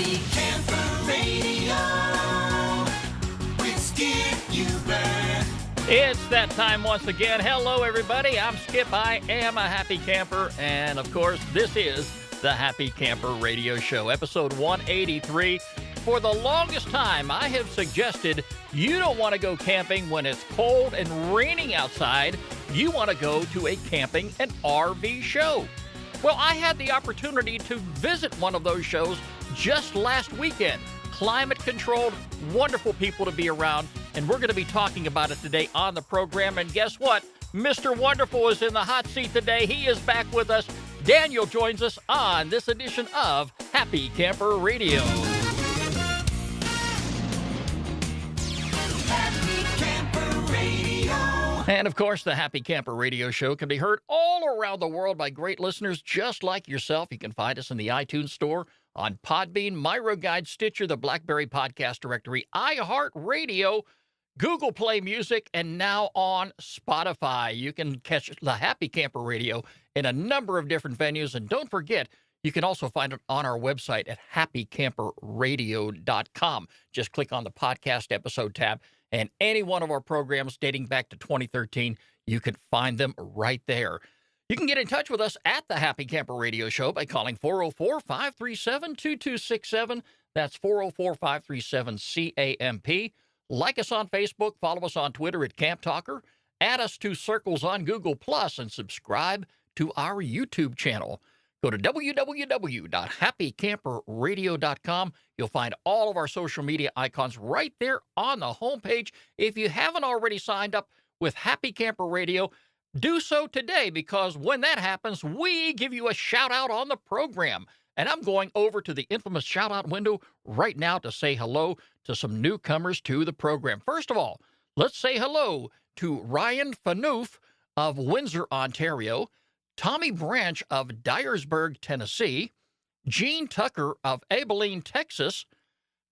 Happy Camper Radio with Skip Huber. It's that time once again. Hello, everybody. I'm Skip. I am a happy camper. And, of course, this is the Happy Camper Radio Show, episode 183. For the longest time, I have suggested you don't want to go camping when it's cold and raining outside. You want to go to a camping and RV show. Well, I had the opportunity to visit one of those shows just last weekend. Climate-controlled, wonderful people to be around, and we're going to be talking about it today on the program. And guess what? Mr. Wonderful is in the hot seat today. He is back with us. Daniel joins us on this edition of Happy Camper Radio. Happy Camper Radio. And, of course, the Happy Camper Radio Show can be heard all around the world by great listeners just like yourself. You can find us in the iTunes Store, on Podbean, MyRoguide, Stitcher, the BlackBerry Podcast Directory, iHeartRadio, Google Play Music, and now on Spotify. You can catch the Happy Camper Radio in a number of different venues. And don't forget, you can also find it on our website at happycamperradio.com. Just click on the podcast episode tab, and any one of our programs dating back to 2013, you can find them right there. You can get in touch with us at the Happy Camper Radio Show by calling 404-537-2267. That's 404-537-CAMP. Like us on Facebook, follow us on Twitter at Camp Talker, add us to Circles on Google+, and subscribe to our YouTube channel. Go to www.happycamperradio.com. You'll find all of our social media icons right there on the homepage. If you haven't already signed up with Happy Camper Radio, do so today, because when that happens, we give you a shout-out on the program. And I'm going over to the infamous shout-out window right now to say hello to some newcomers to the program. First of all, let's say hello to Ryan Fanoof of Windsor, Ontario, Tommy Branch of Dyersburg, Tennessee, Gene Tucker of Abilene, Texas,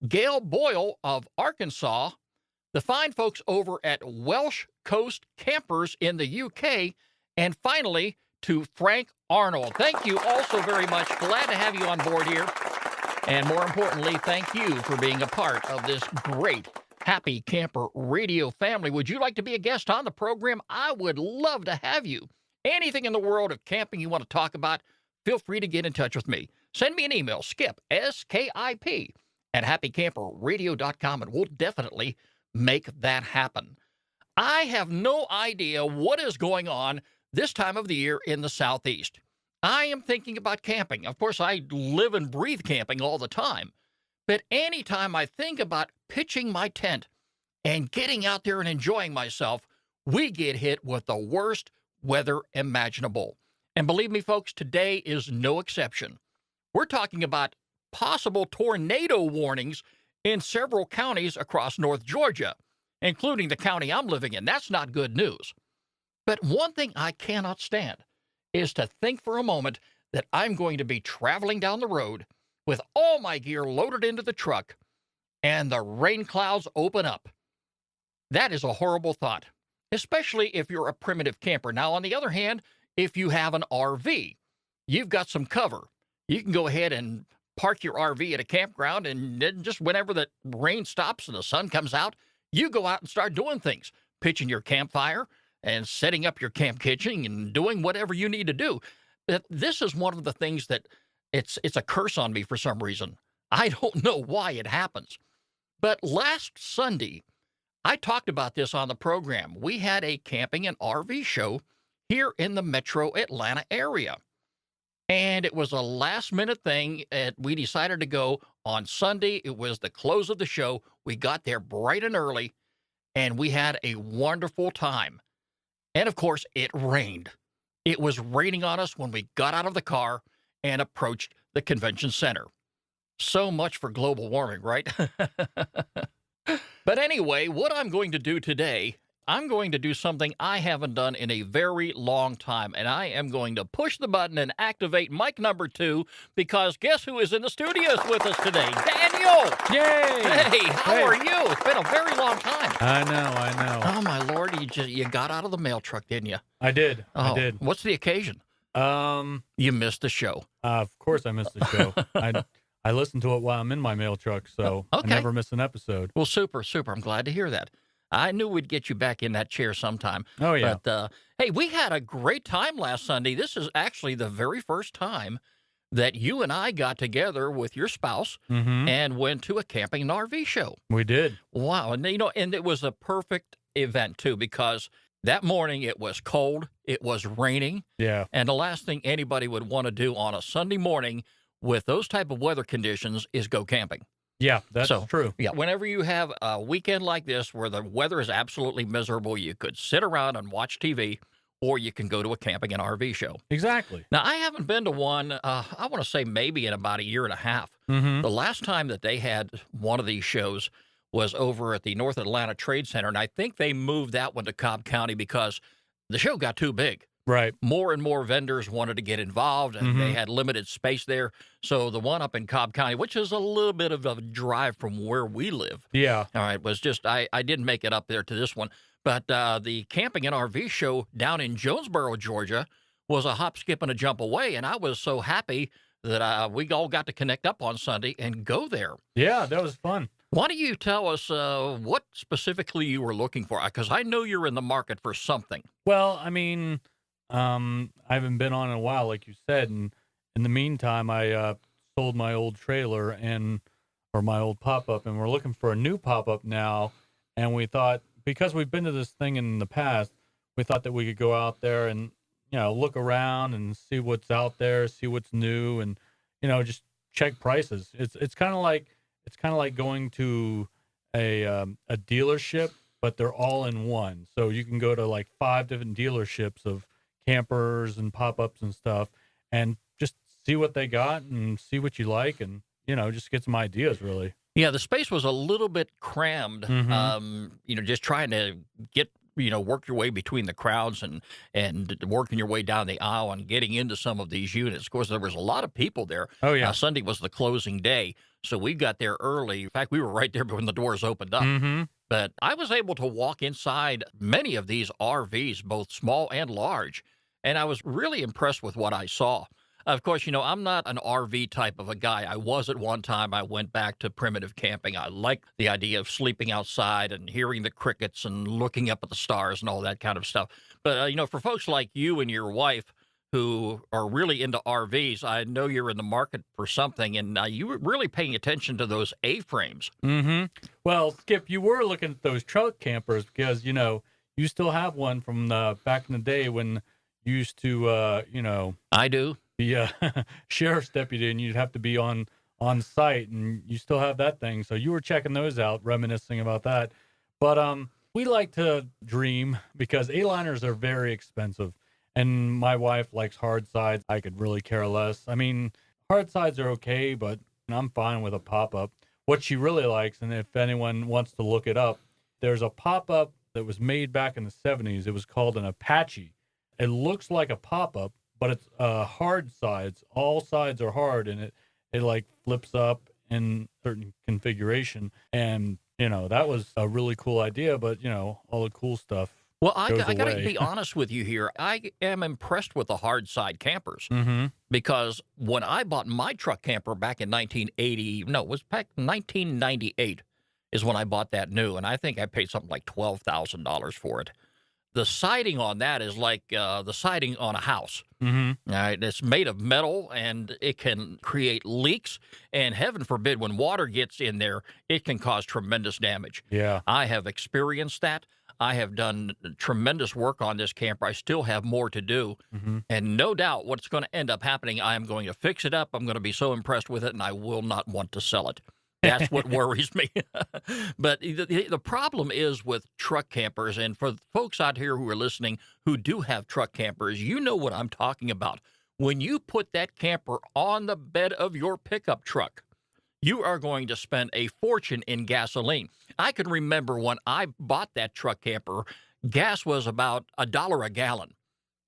Gail Boyle of Arkansas, the fine folks over at Welsh Coast Campers in the UK, and finally, to Frank Arnold. Thank you all so very much. Glad to have you on board here. And more importantly, thank you for being a part of this great Happy Camper Radio family. Would you like to be a guest on the program? I would love to have you. Anything in the world of camping you want to talk about, feel free to get in touch with me. Send me an email, Skip, S-K-I-P, at happycamperradio.com, and we'll definitely make that happen. I have no idea what is going on this time of the year in the Southeast. I am thinking about camping. Of course, I live and breathe camping all the time. But anytime I think about pitching my tent and getting out there and enjoying myself, we get hit with the worst weather imaginable. And believe me, folks, today is no exception. We're talking about possible tornado warnings in several counties across North Georgia, including the county I'm living in. That's not good news. But one thing I cannot stand is to think for a moment that I'm going to be traveling down the road with all my gear loaded into the truck and the rain clouds open up. That is a horrible thought, especially if you're a primitive camper. Now, on the other hand, if you have an RV, you've got some cover. You can go ahead and park your RV at a campground, and then just whenever the rain stops and the sun comes out, you go out and start doing things, pitching your campfire and setting up your camp kitchen and doing whatever you need to do. But this is one of the things that it's a curse on me for some reason. I don't know why it happens. But last Sunday, I talked about this on the program. We had a camping and RV show here in the metro Atlanta area. And it was a last-minute thing. We decided to go on Sunday. It was the close of the show. We got there bright and early, and we had a wonderful time. And, of course, it rained. It was raining on us when we got out of the car and approached the convention center. So much for global warming, right? But anyway, what I'm going to do today, I'm going to do something I haven't done in a very long time, and I am going to push the button and activate mic number 2, because guess who is in the studios with us today? Daniel! Yay! Hey, how are you? It's been a very long time. I know. Oh, my Lord, you got out of the mail truck, didn't you? I did. Oh, What's the occasion? You missed the show. Of course I missed the show. I I listen to it while I'm in my mail truck, so I Okay. never miss an episode. Well, super, super. I'm glad to hear that. I knew we'd get you back in that chair sometime. Oh, yeah. But hey, we had a great time last Sunday. This is actually the very first time that you and I got together with your spouse Mm-hmm. and went to a camping and RV show. We did. Wow. And, and it was a perfect event, too, because that morning it was cold, it was raining. Yeah. And the last thing anybody would want to do on a Sunday morning with those type of weather conditions is go camping. Yeah, that's So, true. Yeah, whenever you have a weekend like this where the weather is absolutely miserable, you could sit around and watch TV, or you can go to a camping and RV show. Exactly. Now, I haven't been to one, I want to say maybe in about a year and a half. Mm-hmm. The last time that they had one of these shows was over at the North Atlanta Trade Center, and I think they moved that one to Cobb County because the show got too big. Right. More and more vendors wanted to get involved, and they had limited space there. So the one up in Cobb County, which is a little bit of a drive from where we live, Yeah. all right, was just, I didn't make it up there to this one. But the camping and RV show down in Jonesboro, Georgia, was a hop, skip, and a jump away. And I was so happy that we all got to connect up on Sunday and go there. Yeah, that was fun. Why don't you tell us what specifically you were looking for? Because I know you're in the market for something. Well, I mean, I haven't been on in a while, like you said, and in the meantime, I sold my old trailer or my old pop-up, and we're looking for a new pop-up now. And we thought, because we've been to this thing in the past, we thought that we could go out there and look around and see what's out there, see what's new, and just check prices. It's kind of like going to a dealership, but they're all in one. So you can go to like 5 different dealerships of campers and pop-ups and stuff, and just see what they got and see what you like, and just get some ideas, really. Yeah, the space was a little bit crammed. Just trying to get work your way between the crowds and working your way down the aisle and getting into some of these units. Of course, there was a lot of people there. Oh, yeah. Sunday was the closing day, so we got there early. In fact, we were right there when the doors opened up. Mm-hmm. But I was able to walk inside many of these RVs, both small and large, and I was really impressed with what I saw. Of course, I'm not an RV type of a guy. I was at one time. I went back to primitive camping. I like the idea of sleeping outside and hearing the crickets and looking up at the stars and all that kind of stuff. But, for folks like you and your wife who are really into RVs, I know you're in the market for something, and you were really paying attention to those A-frames. Mm-hmm. Well, Skip, you were looking at those truck campers because, you still have one from back in the day when you used to, I do. be a sheriff's deputy, and you'd have to be on site, and you still have that thing. So you were checking those out, reminiscing about that. But we like to dream because A-liners are very expensive, and my wife likes hard sides. I could really care less. I mean, hard sides are okay, but I'm fine with a pop-up. What she really likes, and if anyone wants to look it up, there's a pop-up that was made back in the 70s. It was called an Apache. It looks like a pop-up, but it's hard sides. All sides are hard, and it like flips up in certain configuration. And, that was a really cool idea, but, all the cool stuff Well, I goes got to away. be honest with you here. I am impressed with the hard side campers Mm-hmm. because when I bought my truck camper back in 1998 is when I bought that new, and I think I paid something like $12,000 for it. The siding on that is like the siding on a house. Mm-hmm. All right, it's made of metal, and it can create leaks, and heaven forbid when water gets in there, it can cause tremendous damage. Yeah. I have experienced that. I have done tremendous work on this camper. I still have more to do. Mm-hmm. And no doubt what's going to end up happening, I am going to fix it up. I'm going to be so impressed with it, and I will not want to sell it. That's what worries me. But the problem is with truck campers, and for folks out here who are listening who do have truck campers, you know what I'm talking about. When you put that camper on the bed of your pickup truck, you are going to spend a fortune in gasoline. I can remember when I bought that truck camper, gas was about $1 a gallon.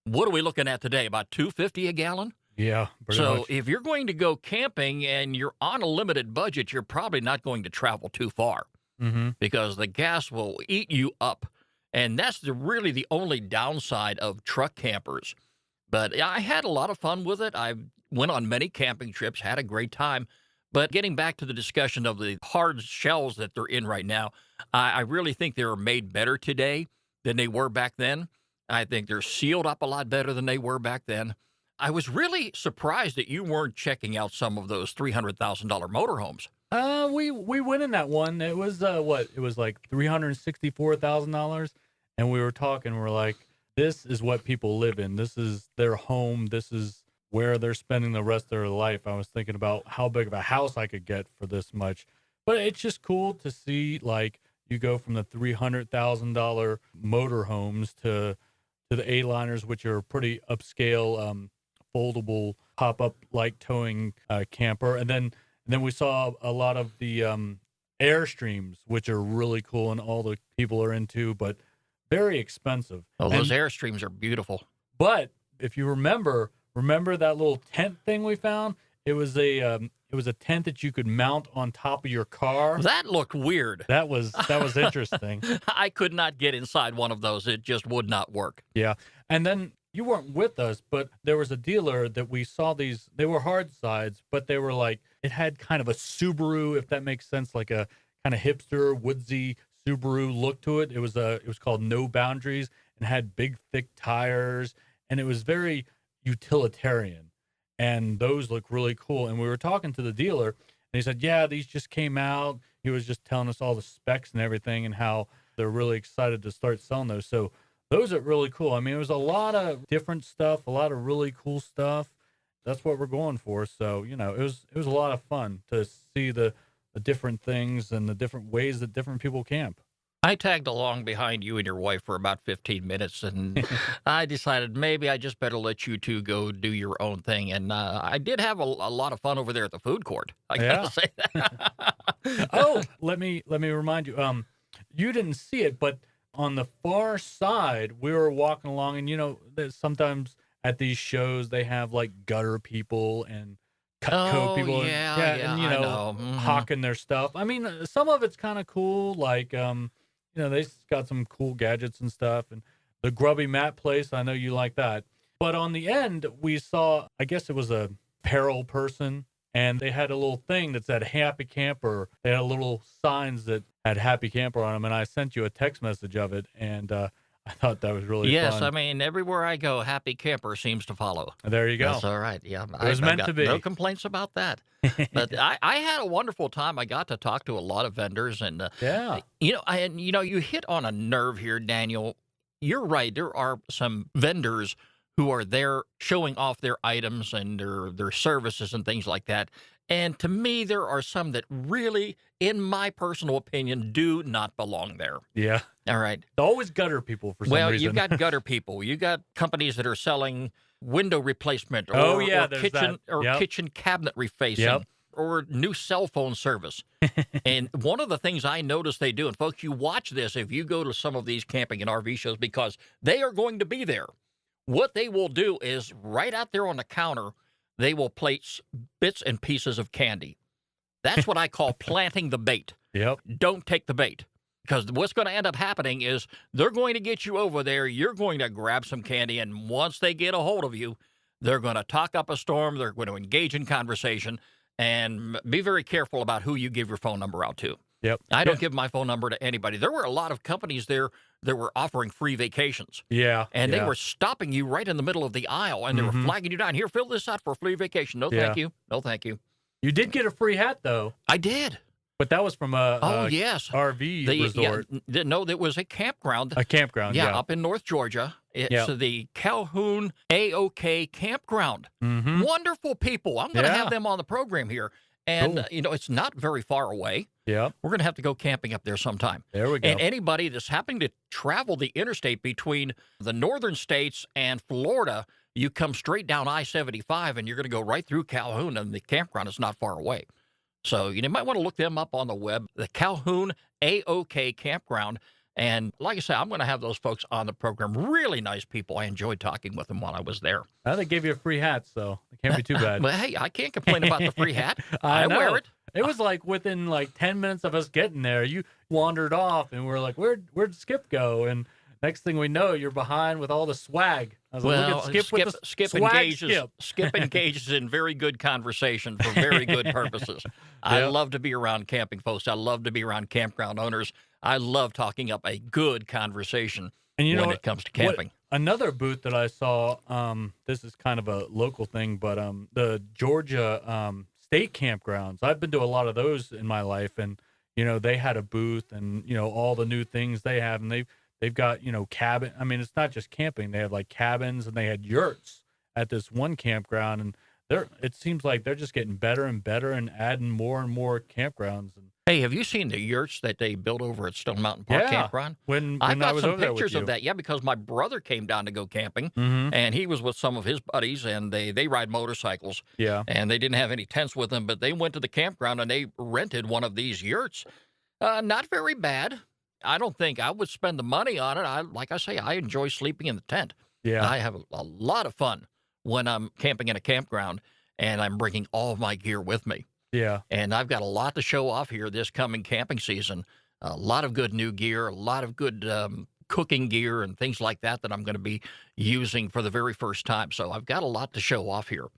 What are we looking at today? About $2.50 a gallon? Yeah. Pretty So much. if you're going to go camping and you're on a limited budget, you're probably not going to travel too far Mm-hmm. because the gas will eat you up. And that's really the only downside of truck campers. But I had a lot of fun with it. I went on many camping trips, had a great time. But getting back to the discussion of the hard shells that they're in right now, I really think they're made better today than they were back then. I think they're sealed up a lot better than they were back then. I was really surprised that you weren't checking out some of those $300,000 motorhomes. We went in that one. It was what? It was like $364,000, and we were talking. We're like, this is what people live in. This is their home. This is where they're spending the rest of their life. I was thinking about how big of a house I could get for this much, but it's just cool to see, like, you go from the $300,000 motorhomes to the A-liners, which are pretty upscale, foldable pop-up like towing camper, and then we saw a lot of the Airstreams, which are really cool and all the people are into, but very expensive. Oh, those Airstreams are beautiful. But if you remember that little tent thing we found? It was a tent that you could mount on top of your car. That looked weird. That was interesting. I could not get inside one of those. It just would not work. Yeah. And then you weren't with us, but there was a dealer that we saw these. They were hard sides, but they were like, it had kind of a Subaru, if that makes sense, like a kind of hipster, woodsy Subaru look to it. It was called No Boundaries and had big, thick tires, and it was very utilitarian. And those look really cool. And we were talking to the dealer, and he said, yeah, these just came out. He was just telling us all the specs and everything and how they're really excited to start selling those. So those are really cool. I mean, it was a lot of different stuff, a lot of really cool stuff. That's what we're going for. So, it was a lot of fun to see the different things and the different ways that different people camp. I tagged along behind you and your wife for about 15 minutes, and I decided maybe I just better let you two go do your own thing. And I did have a lot of fun over there at the food court. I gotta say that. Oh, let me remind you. You didn't see it, but on the far side, we were walking along, and there's sometimes at these shows they have like gutter people and Cutco people, yeah, and I know. hawking their stuff. I mean, some of it's kind of cool, like they got some cool gadgets and stuff, and the Grubby Mat place. I know you like that. But on the end, we saw, I guess it was a apparel person, and they had a little thing that said Happy Camper. They had little signs that had Happy Camper on them, and I sent you a text message of it, and I thought that was really fun. Yes, I mean, everywhere I go, Happy Camper seems to follow. There you go. That's all right. Yeah, it was meant to be. No complaints about that. But I had a wonderful time. I got to talk to a lot of vendors, and you hit on a nerve here, Daniel. You're right. There are some vendors who are there showing off their items and their services and things like that. And to me, there are some that really, in my personal opinion, do not belong there. Yeah. All right. Always gutter people for some reason. Well, you've got gutter people. You got companies that are selling window replacement or kitchen cabinet refacing or new cell phone service. And one of the things I noticed they do, and folks, you watch this if you go to some of these camping and RV shows because they are going to be there. What they will do is right out there on the counter, they will place bits and pieces of candy. That's what I call planting the bait. Yep. Don't take the bait. Because what's going to end up happening is they're going to get you over there. You're going to grab some candy. And once they get a hold of you, they're going to talk up a storm. They're going to engage in conversation. And be very careful about who you give your phone number out to. Yep. I don't give my phone number to anybody. There were a lot of companies there that were offering free vacations. Yeah. And they were stopping you right in the middle of the aisle, and they were flagging you down. Here, fill this out for a free vacation. No, thank you. No, thank you. You did get a free hat, though. I did. But that was from a RV resort. No, it was a campground. A campground, yeah. Up in North Georgia. It's the Calhoun AOK Campground. Wonderful people. I'm going to have them on the program here. And, it's not very far away. Yeah. We're going to have to go camping up there sometime. There we go. And anybody that's happening to travel the interstate between the northern states and Florida, you come straight down I-75 and you're going to go right through Calhoun, and the campground is not far away. So you might want to look them up on the web, the Calhoun AOK Campground. And like I said, I'm going to have those folks on the program. Really nice people. I enjoyed talking with them while I was there. They gave you a free hat, so it can't be too bad. But hey, I can't complain about the free hat. I wear it. It was like within 10 minutes of us getting there, you wandered off, and we're like, where'd Skip go? And next thing we know, you're behind with all the swag. I was like, look at Skip with the Skip swag engages. Skip. Skip engages in very good conversation for very good purposes. I Yep. love to be around camping folks. I love to be around campground owners. I love talking up a good conversation And you know when what- it comes to what- camping. Another booth that I saw, this is kind of a local thing, but the Georgia state campgrounds. I've been to a lot of those in my life, and they had a booth, and all the new things they have, and they've got cabin. I mean, it's not just camping; they have like cabins, and they had yurts at this one campground, and it seems like they're just getting better and better and adding more and more campgrounds. And Hey, have you seen the yurts that they built over at Stone Mountain Park Yeah. Campground? when I I got was some over there pictures with of that, yeah, because my brother came down to go camping, Mm-hmm. and he was with some of his buddies, and they ride motorcycles, Yeah. and they didn't have any tents with them, but they went to the campground, and they rented one of these yurts. Not very bad. I don't think I would spend the money on it. Like I say, I enjoy sleeping in the tent. Yeah. I have a lot of fun when I'm camping in a campground, and I'm bringing all of my gear with me. Yeah. And I've got a lot to show off here this coming camping season. A lot of good new gear, a lot of good cooking gear and things like that I'm going to be using for the very first time. So I've got a lot to show off here.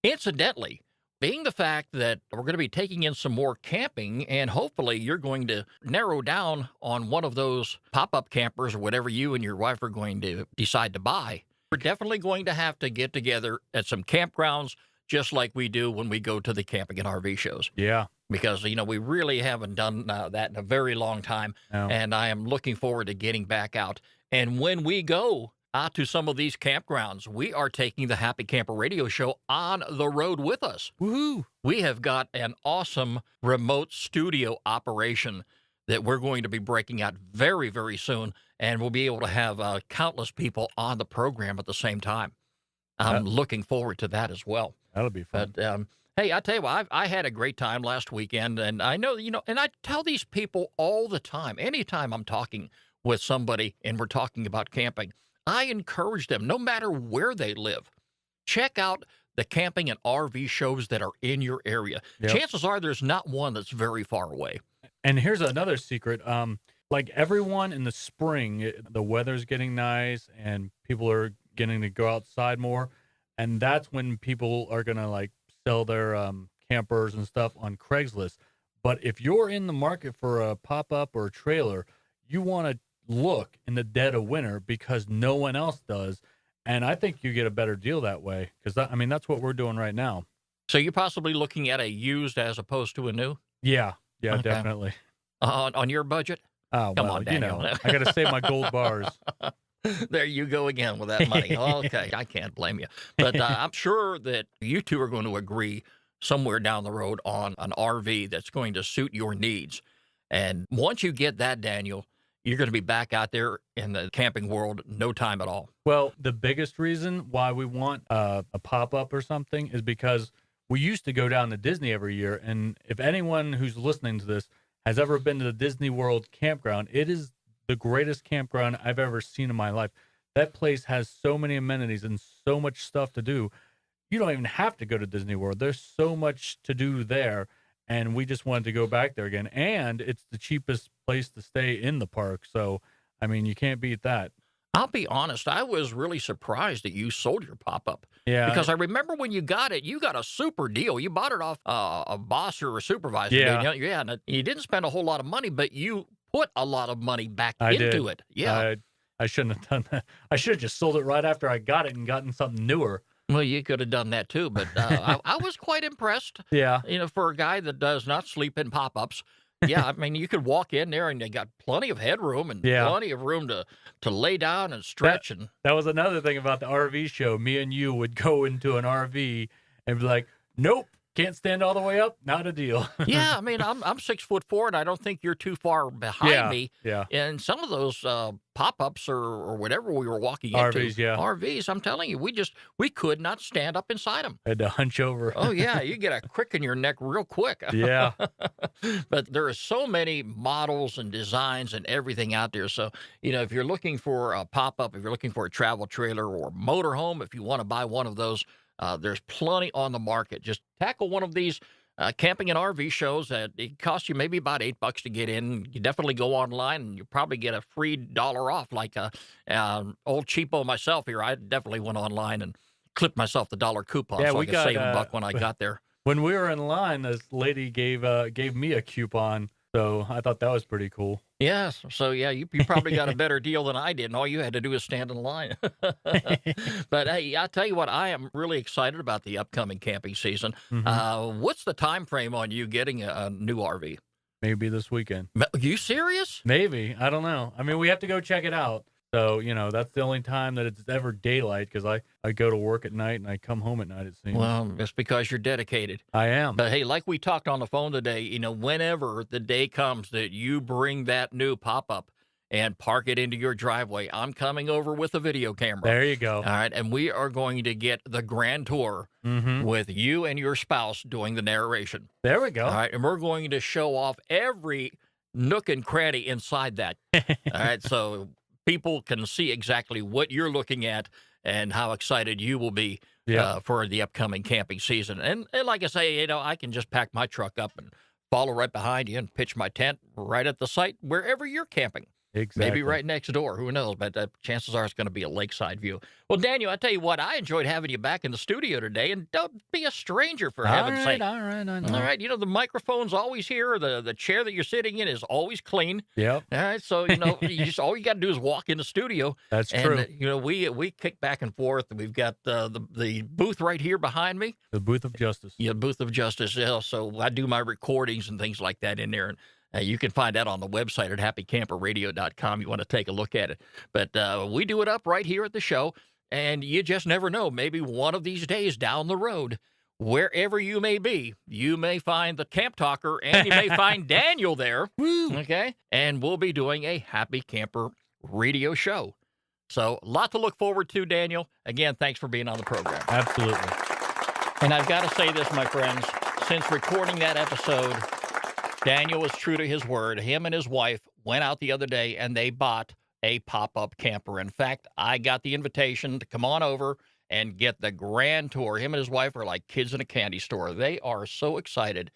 Incidentally, being the fact that we're going to be taking in some more camping, and hopefully you're going to narrow down on one of those pop-up campers or whatever you and your wife are going to decide to buy, we're definitely going to have to get together at some campgrounds just like we do when we go to the camping and RV shows. Yeah. Because, we really haven't done that in a very long time, No. and I am looking forward to getting back out. And when we go out to some of these campgrounds, we are taking the Happy Camper Radio Show on the road with us. Woohoo! We have got an awesome remote studio operation that we're going to be breaking out very, very soon, and we'll be able to have countless people on the program at the same time. I'm looking forward to that as well. That'll be fun. But hey, I tell you what, I had a great time last weekend, and I know, and I tell these people all the time, anytime I'm talking with somebody and we're talking about camping, I encourage them, no matter where they live, check out the camping and RV shows that are in your area. Yep. Chances are there's not one that's very far away. And here's another secret. Like everyone in the spring, the weather's getting nice and people are getting to go outside more. And that's when people are going to like sell their campers and stuff on Craigslist. But if you're in the market for a pop-up or a trailer, you want to look in the dead of winter because no one else does. And I think you get a better deal that way because, that's what we're doing right now. So you're possibly looking at a used as opposed to a new Yeah, Okay. definitely. on your budget? Oh, Come well, on, Daniel. I got to save my gold bars. There you go again with that money. Okay, I can't blame you. But I'm sure that you two are going to agree somewhere down the road on an RV that's going to suit your needs. And once you get that, Daniel, you're going to be back out there in the camping world no time at all. Well, the biggest reason why we want a pop-up or something is because we used to go down to Disney every year. And if anyone who's listening to this has ever been to the Disney World campground, it is the greatest campground I've ever seen in my life. That place has so many amenities and so much stuff to do. You don't even have to go to Disney World. There's so much to do there. And we just wanted to go back there again. And it's the cheapest place to stay in the park. So, you can't beat that. I'll be honest, I was really surprised that you sold your pop-up. Yeah. Because I remember when you got it, you got a super deal. You bought it off a boss or a supervisor. Yeah. Didn't you? Yeah, and you didn't spend a whole lot of money, but you put a lot of money back I into did. it. Yeah. I shouldn't have done that. I should have just sold it right after I got it and gotten something newer. Well, you could have done that too, but I was quite impressed. Yeah. For a guy that does not sleep in pop-ups. Yeah, you could walk in there and they got plenty of headroom and Yeah. plenty of room to lay down and stretch. That was another thing about the RV show. Me and you would go into an RV and be like, nope, can't stand all the way up. Not a deal. Yeah, I'm 6'4", and I don't think you're too far behind me. Yeah. And some of those pop-ups or whatever we were walking into, RVs, yeah. RVs, I'm telling you, we could not stand up inside them. I had to hunch over. Oh, yeah, you get a crick in your neck real quick. Yeah. But there are so many models and designs and everything out there. So, if you're looking for a pop-up, if you're looking for a travel trailer or motorhome, if you want to buy one of those, there's plenty on the market. Just tackle one of these camping and RV shows, it costs you maybe about $8 to get in. You definitely go online and you probably get a free dollar off. Like old cheapo myself here, I definitely went online and clipped myself the dollar coupon Yeah, so I we could got, save $1 when I got there. When we were in line, this lady gave me a coupon, so I thought that was pretty cool. Yes. So, yeah, you probably got a better deal than I did, and all you had to do is stand in line. But, hey, I'll tell you what, I am really excited about the upcoming camping season. What's the time frame on you getting a new RV? Maybe this weekend. Are you serious? Maybe. I don't know. I mean, we have to go check it out. So, that's the only time that it's ever daylight because I go to work at night and I come home at night, it seems. Well, it's because you're dedicated. I am. But, hey, like we talked on the phone today, whenever the day comes that you bring that new pop-up and park it into your driveway, I'm coming over with a video camera. There you go. All right, and we are going to get the grand tour with you and your spouse doing the narration. There we go. All right, and we're going to show off every nook and cranny inside that. All right, so people can see exactly what you're looking at and how excited you will be for the upcoming camping season. And like I say, I can just pack my truck up and follow right behind you and pitch my tent right at the site wherever you're camping. Exactly. Maybe right next door. Who knows? But chances are it's going to be a lakeside view. Well, Daniel, I tell you what, I enjoyed having you back in the studio today. And don't be a stranger, for heaven's sake. All right, I know. All right, the microphone's always here. The chair that you're sitting in is always clean. Yep. All right, so, all you got to do is walk in the studio. That's and, true. We kick back and forth. We've got the booth right here behind me. The booth of justice. Yeah, booth of justice. Yeah, so I do my recordings and things like that in there. And you can find that on the website at happycamperradio.com. You want to take a look at it. But we do it up right here at the show, and you just never know. Maybe one of these days down the road, wherever you may be, you may find the Camp Talker, and you may find Daniel there. Woo! Okay? And we'll be doing a Happy Camper radio show. So, a lot to look forward to, Daniel. Again, thanks for being on the program. Absolutely. And I've got to say this, my friends. Since recording that episode, Daniel was true to his word. Him and his wife went out the other day and they bought a pop-up camper. In fact, I got the invitation to come on over and get the grand tour. Him and his wife are like kids in a candy store. They are so excited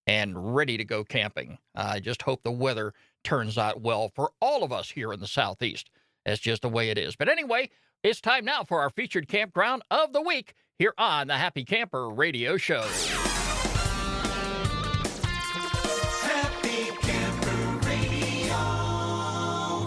and ready to go camping. I just hope the weather turns out well for all of us here in the Southeast. That's just the way it is. But anyway, it's time now for our featured campground of the week here on the Happy Camper Radio Show.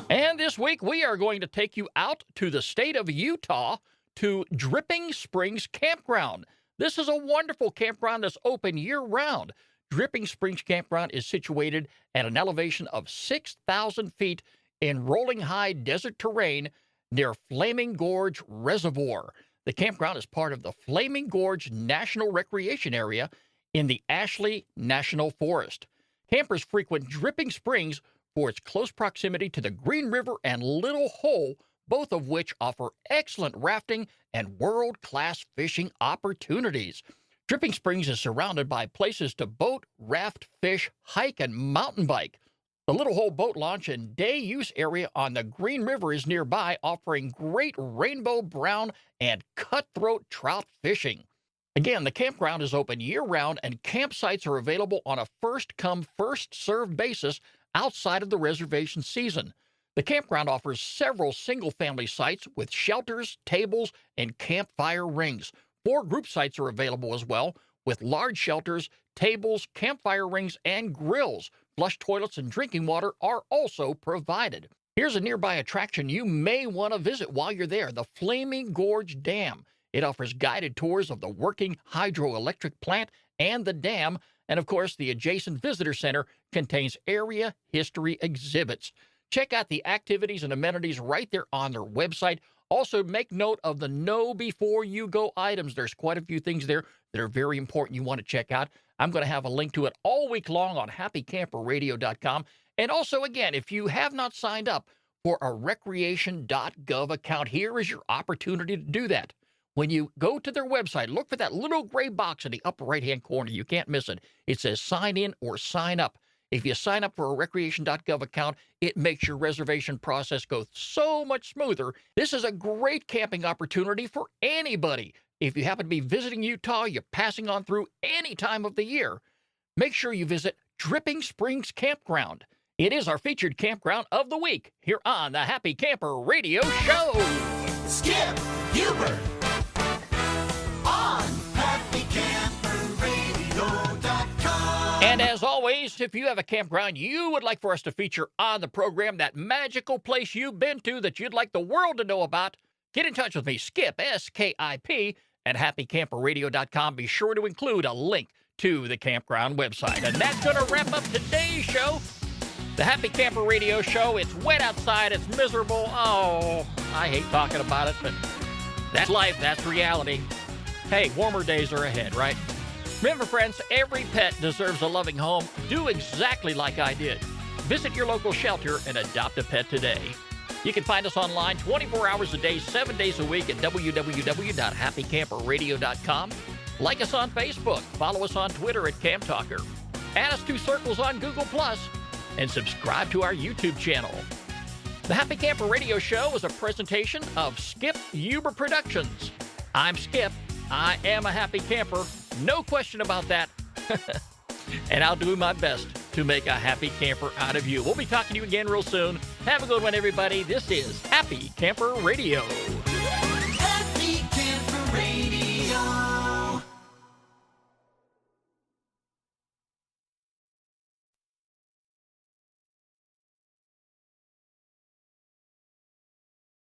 And this week, we are going to take you out to the state of Utah to Dripping Springs Campground. This is a wonderful campground that's open year-round. Dripping Springs Campground is situated at an elevation of 6,000 feet in rolling high desert terrain near Flaming Gorge Reservoir. The campground is part of the Flaming Gorge National Recreation Area in the Ashley National Forest. Campers frequent Dripping Springs for its close proximity to the Green River and Little Hole, both of which offer excellent rafting and world-class fishing opportunities. Dripping Springs is surrounded by places to boat, raft, fish, hike, and mountain bike. The Little Hole boat launch and day use area on the Green River is nearby, offering great rainbow brown and cutthroat trout fishing. Again, the campground is open year-round and campsites are available on a first-come, first-served basis outside of the reservation season. The campground offers several single-family sites with shelters, tables, and campfire rings. 4 group sites are available as well, with large shelters, tables, campfire rings, and grills. Flush toilets and drinking water are also provided. Here's a nearby attraction you may want to visit while you're there, the Flaming Gorge Dam. It offers guided tours of the working hydroelectric plant and the dam, and of course, the adjacent visitor center contains area history exhibits. Check out the activities and amenities right there on their website. Also, make note of the know before you go items. There's quite a few things there that are very important you want to check out. I'm going to have a link to it all week long on happycamperradio.com. And also, again, if you have not signed up for a recreation.gov account, here is your opportunity to do that. When you go to their website, look for that little gray box in the upper right-hand corner. You can't miss it. It says sign in or sign up. If you sign up for a recreation.gov account, it makes your reservation process go so much smoother. This is a great camping opportunity for anybody. If you happen to be visiting Utah, you're passing on through any time of the year, make sure you visit Dripping Springs Campground. It is our featured campground of the week here on the Happy Camper Radio Show. Skip Huber on happycamperradio.com. And as always, if you have a campground you would like for us to feature on the program, that magical place you've been to that you'd like the world to know about, get in touch with me, Skip, S-K-I-P, at happycamperradio.com. Be sure to include a link to the campground website. And that's going to wrap up today's show. The Happy Camper Radio Show. It's wet outside. It's miserable. Oh, I hate talking about it, but that's life. That's reality. Hey, warmer days are ahead, right? Remember, friends, every pet deserves a loving home. Do exactly like I did. Visit your local shelter and adopt a pet today. You can find us online 24 hours a day, 7 days a week at www.happycamperradio.com. Like us on Facebook. Follow us on Twitter at Camp Talker. Add us to Circles on Google+. And subscribe to our YouTube channel. The Happy Camper Radio Show is a presentation of Skip Huber Productions. I'm Skip. I am a happy camper. No question about that. And I'll do my best to make a happy camper out of you. We'll be talking to you again real soon. Have a good one, everybody. This is Happy Camper Radio.